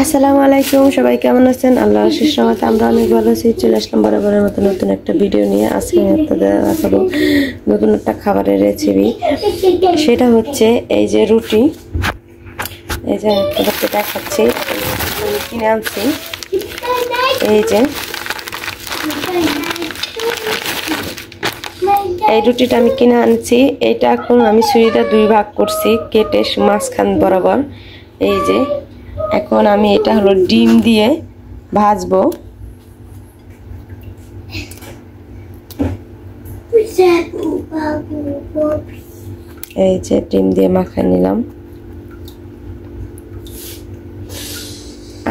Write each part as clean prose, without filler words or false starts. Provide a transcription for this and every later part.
আসসালামু আলাইকুম, সবাই কেমন আছেন? আল্লাহর আশিস রহমতে আমরা অনেক ভালো আছি। চলে আসলাম বরাবরের মতো নতুন একটা ভিডিও নিয়ে। আজকে আপনাদের দেখাবো নতুন একটা খাবারের রেসিপি। সেটা হচ্ছে এই যে রুটি। এই যে আপনাদেরকে দেখাচ্ছি, কিনে আনছি। এই যে এই রুটিটা আমি কিনে আনছি। এটা এখন আমি ছুরিটা দুই ভাগ করছি, কেটে মাঝখান বরাবর। এই যে এখন আমি এটা হলো ডিম দিয়ে ভাজবো। এই যে ডিম দিয়ে মাখায় নিলাম।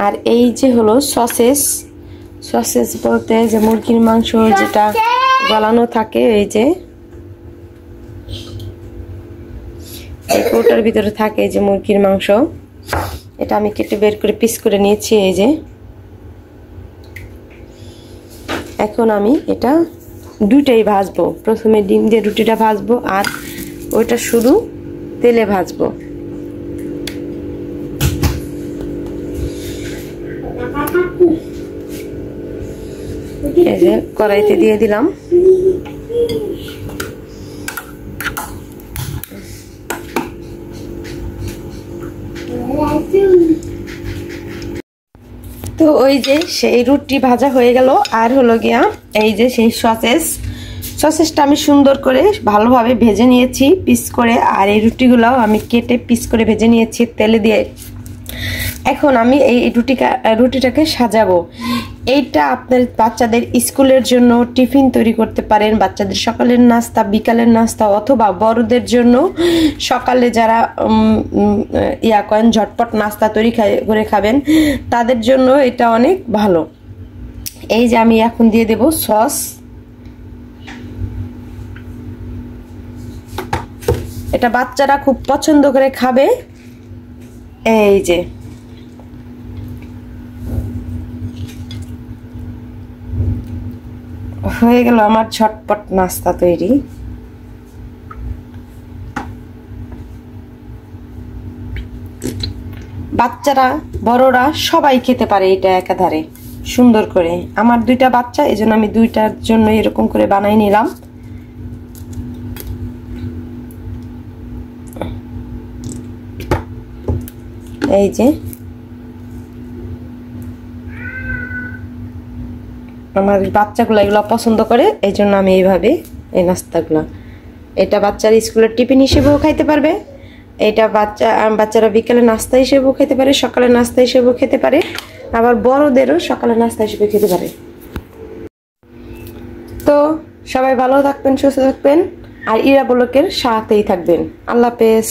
আর এই যে হলো সসেস। সসেস বলতে যে মুরগির মাংস যেটা গলানো থাকে, এই যে এই কৌটার ভিতরে থাকে এই যে মুরগির মাংস। এটা আমি কেটে বের করে পিস করে নিয়েছি। এই যে এখন আমি এটা দুইটাই ভাজবো। প্রথমে ডিম দিয়ে রুটিটা ভাজবো, আর ওইটা শুধু তেলে ভাজবো। এই যে কড়াইতে দিয়ে দিলাম। তো ওই যে সেই রুটি ভাজা হয়ে গেল। আর হলো গিয়া এই যে সেই সসেসটা আমি সুন্দর করে ভালোভাবে ভেজে নিয়েছি পিস করে। আর এই রুটিগুলোও আমি কেটে পিস করে ভেজে নিয়েছি তেলে দিয়ে। এখন আমি এই রুটিটাকে সাজাবো। এইটা আপনার বাচ্চাদের স্কুলের জন্য টিফিন তৈরি করতে পারেন, বাচ্চাদের সকালের নাস্তা, বিকালের নাস্তা, অথবা বড়দের জন্য সকালে যারা করেন ঝটপট নাস্তা তৈরি করে খাবেন, তাদের জন্য এটা অনেক ভালো। এই যে আমি এখন দিয়ে দেব সস। এটা বাচ্চারা খুব পছন্দ করে খাবে। এই যে হয়ে গেল আমার ঝটপট নাস্তা তৈরি। বাচ্চারা বড়রা সবাই খেতে পারে এটা একাধারে সুন্দর করে। আমার দুইটা বাচ্চা, এজন্য আমি দুইটার জন্য এরকম করে বানাই নিলাম। এই যে আমার বাচ্চাগুলো এগুলো পছন্দ করে, এই জন্য আমি এইভাবে এই নাস্তাগুলো। এটা বাচ্চার স্কুলের টিফিন হিসেবেও খাইতে পারবে, এটা বাচ্চারা বিকেলে নাস্তা হিসেবেও খেতে পারে, সকালে নাস্তা হিসেবেও খেতে পারে, আবার বড়দেরও সকালে নাস্তা হিসেবে খেতে পারে। তো সবাই ভালো থাকবেন, সুস্থ থাকবেন, আর ইরা ব্লগের সাথেই থাকবেন। আল্লাহ হাফেজ।